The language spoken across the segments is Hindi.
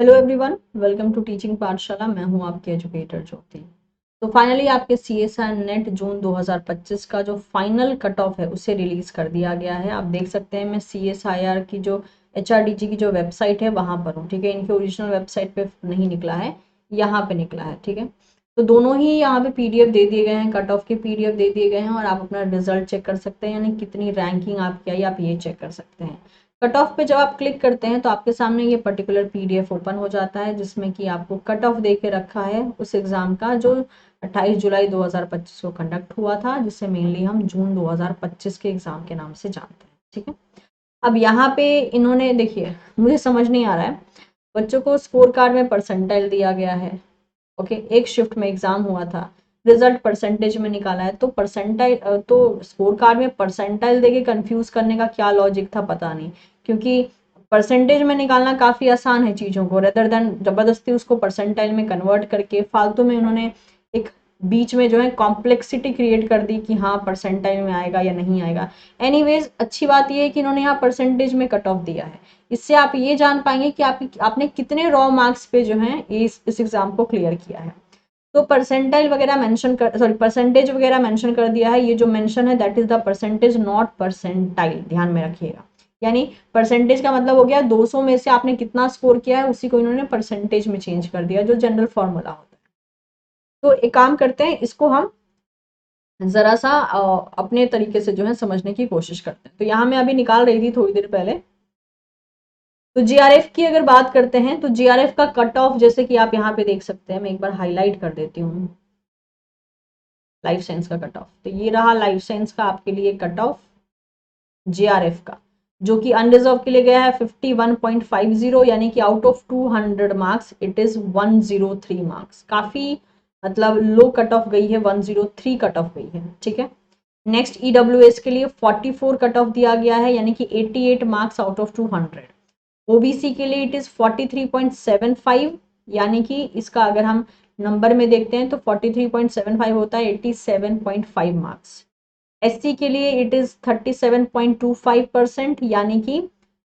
Hello everyone, welcome to teaching Pathshala. मैं हूं आपके एजुकेटर ज्योति। तो फाइनली आपके सीएसआई नेट जून 2025 का जो फाइनल कट ऑफ है उसे रिलीज कर दिया गया है। आप देख सकते हैं मैं सीएसआईआर की जो एचआरडीजी की जो वेबसाइट है वहां पर हूँ। ठीक है, इनके ओरिजिनल वेबसाइट पे नहीं निकला है, यहाँ पे निकला है। ठीक है, तो दोनों ही यहाँ पे पीडीएफ दे दिए गए हैं, कट ऑफ के पीडीएफ दे दिए गए हैं और आप अपना रिजल्ट चेक कर सकते हैं, यानी कितनी रैंकिंग आपकी आई आप ये चेक कर सकते हैं। कट ऑफ पे जब आप क्लिक करते हैं तो आपके सामने ये पर्टिकुलर पीडीएफ ओपन हो जाता है जिसमें कि आपको कट ऑफ दे के रखा है उस एग्जाम का जो 28 जुलाई 2025 को कंडक्ट हुआ था, जिसे मेनली हम जून 2025 के एग्जाम के नाम से जानते हैं। ठीक है, अब यहाँ पे इन्होंने देखिए, मुझे समझ नहीं आ रहा है, बच्चों को स्कोर कार्ड में परसेंटाइल दिया गया है। ओके, एक शिफ्ट में एग्जाम हुआ था, रिजल्ट परसेंटेज में निकाला है, तो परसेंटाइल तो स्कोर कार्ड में परसेंटाइल देके कंफ्यूज करने का क्या लॉजिक था पता नहीं, क्योंकि परसेंटेज में निकालना काफी आसान है चीजों को, रेदर देन जबरदस्ती उसको परसेंटाइल में कन्वर्ट करके फालतू में उन्होंने एक बीच में जो है कॉम्प्लेक्सिटी क्रिएट कर दी कि हाँ परसेंटाइल में आएगा या नहीं आएगा। एनीवेज, अच्छी बात यह है कि इन्होंने यहाँ परसेंटेज में कट ऑफ दिया है। इससे आप ये जान पाएंगे कि आपने कितने रॉ मार्क्स पे जो है इस एग्जाम को क्लियर किया है। तो परसेंटाइल वगैरह मेंशन कर, सॉरी परसेंटेज वगैरह मेंशन कर दिया है। ये जो मेंशन है that is the percentage not percentile, ध्यान में रखिएगा। यानी परसेंटेज का मतलब हो गया 200 में से आपने कितना स्कोर किया है, उसी को इन्होंने परसेंटेज में चेंज कर दिया, जो जनरल फॉर्मूला होता है। तो एक काम करते हैं, इसको हम जरा सा अपने तरीके से जो है समझने की कोशिश करते हैं। तो यहाँ मैं अभी निकाल रही थी थोड़ी देर पहले। तो जीआरएफ की अगर बात करते हैं तो जीआरएफ का कट ऑफ जैसे कि आप यहाँ पे देख सकते हैं, मैं एक बार हाईलाइट कर देती हूँ लाइफ साइंस का कट ऑफ। तो ये रहा लाइफ साइंस का आपके लिए कट ऑफ जीआरएफ का, जो कि अनरिजर्व के लिए गया है 51.50, यानी कि out of 200 marks it is 103 marks. काफी मतलब लो कट ऑफ गई है, 103 कट ऑफ गई है। ठीक है, नेक्स्ट ईडब्ल्यूएस के लिए 44 कट ऑफ दिया गया है, यानी कि 88 मार्क्स आउट ऑफ 200। ओबीसी के लिए इट इज 43.75, यानी कि इसका अगर हम नंबर में देखते हैं तो 43.75 होता है 87.5 मार्क्स। एससी के लिए इट इज 37.25%, यानी कि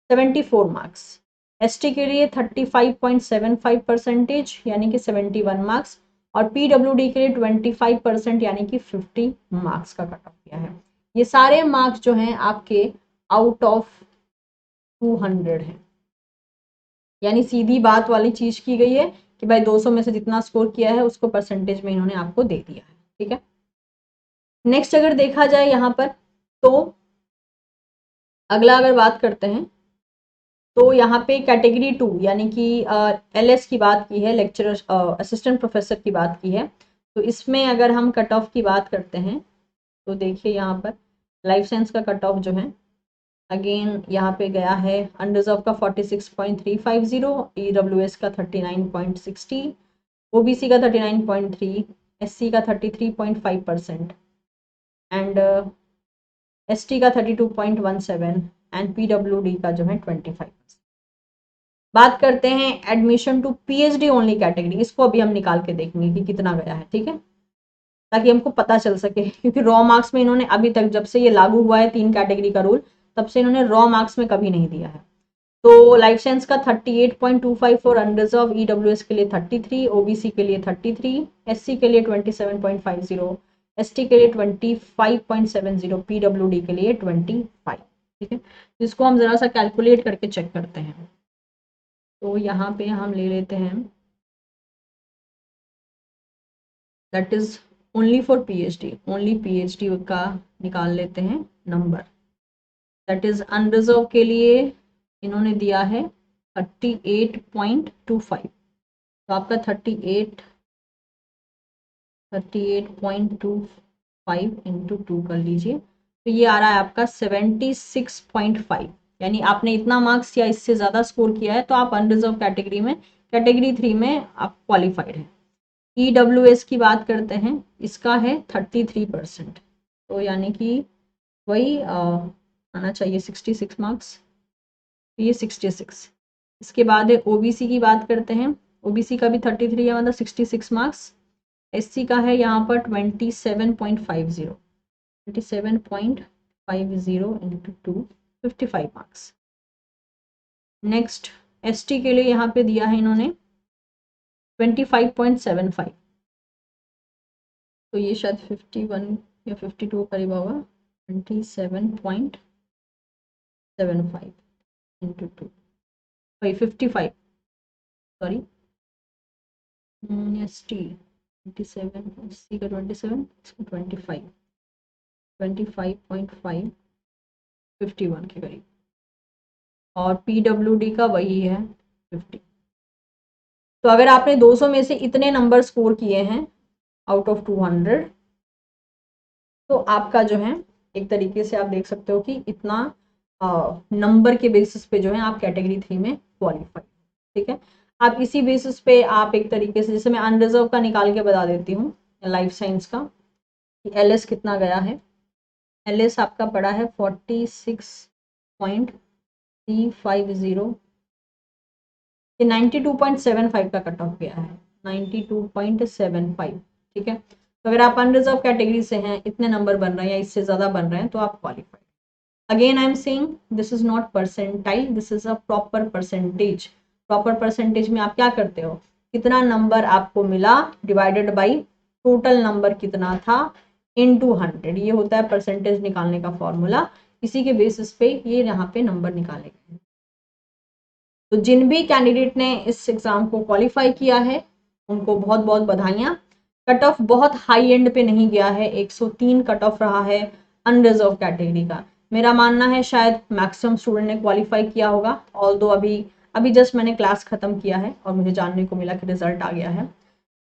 74 मार्क्स। एसटी के लिए 35.75%, यानी कि 71 मार्क्स। और पीडब्ल्यूडी के लिए 25%, यानी कि 50 मार्क्स का कट ऑफ किया है। ये सारे मार्क्स जो हैं आपके आउट ऑफ 200 हैं, यानी सीधी बात वाली चीज की गई है कि भाई 200 में से जितना स्कोर किया है उसको परसेंटेज में इन्होंने आपको दे दिया है। ठीक है, नेक्स्ट अगर देखा जाए यहाँ पर, तो अगला अगर बात करते हैं तो यहाँ पे कैटेगरी 2 यानी कि एलएस की बात की है, लेक्चरर असिस्टेंट प्रोफेसर की बात की है। तो इसमें अगर हम कट ऑफ की बात करते हैं तो देखिए यहाँ पर लाइफ साइंस का कट ऑफ जो है अगेन यहाँ पे गया है अनरिजर्व का 46.350, ईडब्ल्यूएस का 39.60, ओबीसी का 39.3, एससी का 33.5% एंड एसटी का 32.17 एंड पीडब्ल्यूडी का जो है 25%। बात करते हैं admission to PhD only category, इसको अभी हम निकाल के देखेंगे कि कितना गया है। ठीक है, ताकि हमको पता चल सके, क्योंकि रॉ मार्क्स में इन्होंने अभी तक जब से ये लागू हुआ है 3 कैटेगरी का रूल, तब से इन्होंने रॉ मार्क्स में कभी नहीं दिया है। तो लाइफ साइंस का 38.25 फॉर अनरिजर्व, ईडब्ल्यूएस के लिए 33, ओबीसी के लिए 33, एससी के लिए 27.50, एसटी के लिए 25.70, पीडब्ल्यूडी के लिए 25। ठीक है, इसको हम जरा सा कैलकुलेट करके चेक करते हैं। तो यहाँ पे हम ले लेते हैं that is only for PhD, only PhD का निकाल लेते हैं नंबर। दैट इज अनरिजर्व के लिए इन्होंने दिया है 38.25, तो आपका 38.25 इंटू 2 कर लीजिए, तो ये आ रहा है आपका 76.5। यानी आपने इतना मार्क्स या इससे ज़्यादा स्कोर किया है तो आप अनरिजर्व कैटेगरी में, कैटेगरी 3 में आप क्वालिफाइड हैं। ईडब्ल्यूएस की बात करते हैं, इसका है 33%, तो यानी कि वही आना चाहिए 66 मार्क्स, तो ये 66। इसके बाद है ओबीसी की बात करते हैं, ओबीसी का भी 33 है, मतलब 66 मार्क्स। एससी का है यहाँ पर 27.50, 27.50 इंटू 2, 55 मार्क्स। नेक्स्ट ST के लिए यहाँ पे दिया है इन्होंने 25.75, तो ये शायद 51 या 52 करीब होगा। 27.75 इंटू 2 भाई 55, सॉरी ST 27, SC का 27, इसका 25, 25.5, 51 के करीब, और PWD का वही है 50। तो अगर आपने 200 में से इतने नंबर स्कोर किए हैं आउट ऑफ 200, तो आपका जो है एक तरीके से आप देख सकते हो कि इतना नंबर के बेसिस पे जो है आप कैटेगरी 3 में क्वालिफाई। ठीक है, आप इसी बेसिस पे आप एक तरीके से, जैसे मैं अनरिजर्व का निकाल के बता देती हूँ लाइफ साइंस का कि LS कितना गया है। LS आपका पड़ा है 46.350, ये 92.75 का कट ऑफ गया है, 92.75। ठीक है, तो अगर आप अनरिजर्व कैटेगरी से हैं, इतने नंबर बन रहे हैं या इससे ज़्यादा बन रहे हैं, तो आप qualified. Again I am saying this is not percentile, this is a proper percentage. Proper percentage में आप क्या करते हो, कितना नंबर आपको मिला डिवाइडेड बाई टोटल नंबर कितना था इनटू 100, ये होता है परसेंटेज निकालने का फॉर्मूला। इसी के बेसिस पे ये यहाँ पे नंबर निकाले गए हैं। तो जिन भी कैंडिडेट ने इस एग्जाम को क्वालिफाई किया है उनको बहुत बहुत बधाइयाँ। कट ऑफ बहुत हाई एंड पे नहीं गया है, 103 कट ऑफ रहा है अनरिजर्व कैटेगरी का। मेरा मानना है शायद मैक्सिमम स्टूडेंट ने क्वालिफाई किया होगा, ऑल्दो अभी जस्ट मैंने क्लास खत्म किया है और मुझे जानने को मिला कि रिजल्ट आ गया है।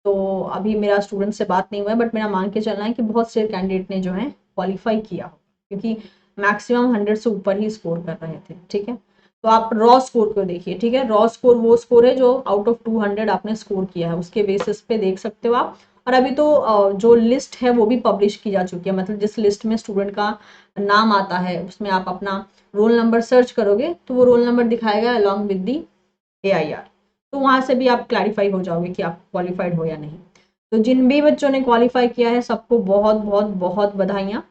तो अभी मेरा स्टूडेंट से बात नहीं हुआ है, बट मेरा मान के चलना है कि बहुत से कैंडिडेट ने जो है क्वालिफाई किया हो, क्योंकि मैक्सिमम 100 से ऊपर ही स्कोर कर रहे थे। ठीक है, तो आप रॉ स्कोर को देखिए। ठीक है, रॉ स्कोर वो स्कोर है जो आउट ऑफ 200 आपने स्कोर किया है, उसके बेसिस पे देख सकते हो आप। और अभी तो जो लिस्ट है वो भी पब्लिश की जा चुकी है, मतलब जिस लिस्ट में स्टूडेंट का नाम आता है उसमें आप अपना रोल नंबर सर्च करोगे तो वो रोल नंबर दिखाएगा अलॉन्ग विद दी AIR, तो वहां से भी आप क्लैरिफाई हो जाओगे कि आप क्वालिफाइड हो या नहीं। तो जिन भी बच्चों ने क्वालिफाई किया है सबको बहुत बहुत बहुत बधाइयाँ।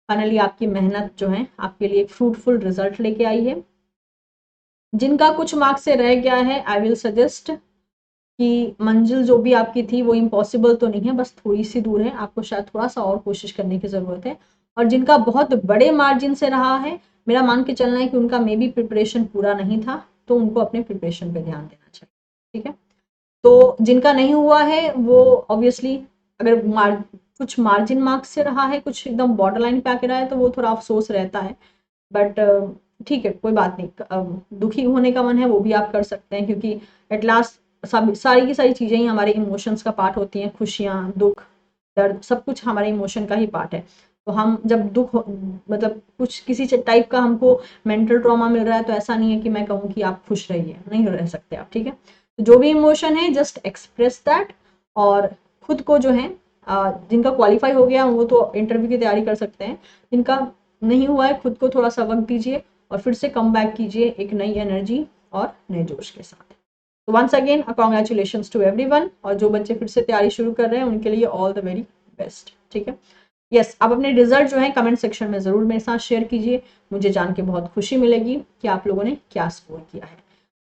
फाइनली आपकी मेहनत जो है आपके लिए एक फ्रूटफुल रिजल्ट लेके आई है। जिनका कुछ मार्क्स से रह गया है, आई विल सजेस्ट कि मंजिल जो भी आपकी थी वो इम्पॉसिबल तो नहीं है, बस थोड़ी सी दूर है, आपको शायद थोड़ा सा और कोशिश करने की ज़रूरत है। और जिनका बहुत बड़े मार्जिन से रहा है, मेरा मान के चलना है कि उनका मे बी प्रिपरेशन पूरा नहीं था, तो उनको अपने प्रिपरेशन पे ध्यान देना चाहिए। ठीक है, तो जिनका नहीं हुआ है वो ऑब्वियसली अगर कुछ मार्जिन मार्क्स से रहा है, कुछ एकदम बॉर्डर लाइन पे आके रहा है, तो वो थोड़ा अफसोस रहता है। बट ठीक है, कोई बात नहीं, दुखी होने का मन है वो भी आप कर सकते हैं, क्योंकि एट लास्ट सारी की सारी चीज़ें ही हमारे इमोशंस का पार्ट होती हैं। खुशियाँ, दुख, दर्द, सब कुछ हमारे इमोशन का ही पार्ट है। तो हम जब मतलब कुछ किसी टाइप का हमको मेंटल ट्रॉमा मिल रहा है, तो ऐसा नहीं है कि मैं कहूँ कि आप खुश रहिए, नहीं रह सकते आप। ठीक है, तो जो भी इमोशन है जस्ट एक्सप्रेस दैट, और खुद को जो है जिनका क्वालिफाई हो गया वो तो इंटरव्यू की तैयारी कर सकते हैं, जिनका नहीं हुआ है खुद को थोड़ा सा वक्त दीजिए और फिर से कम बैक कीजिए एक नई एनर्जी और नए जोश के साथ। तो once again congratulations to everyone, और जो बच्चे फिर से तैयारी शुरू कर रहे हैं उनके लिए ऑल द वेरी बेस्ट। ठीक है, यस, आप अपने रिजल्ट जो है कमेंट सेक्शन में ज़रूर मेरे साथ शेयर कीजिए, मुझे जान के बहुत खुशी मिलेगी कि आप लोगों ने क्या स्कोर किया है।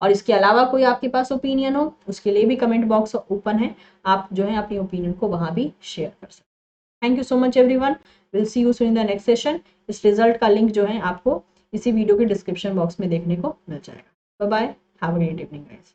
और इसके अलावा कोई आपके पास ओपिनियन हो उसके लिए भी कमेंट बॉक्स ओपन है, आप जो है अपनी ओपिनियन को वहाँ भी शेयर कर सकते हैं। Thank you so much everyone, will see you soon in the next session. इस रिजल्ट का लिंक जो है आपको इसी वीडियो के डिस्क्रिप्शन बॉक्स में देखने को मिल जाएगा। Bye bye, have a great evening guys.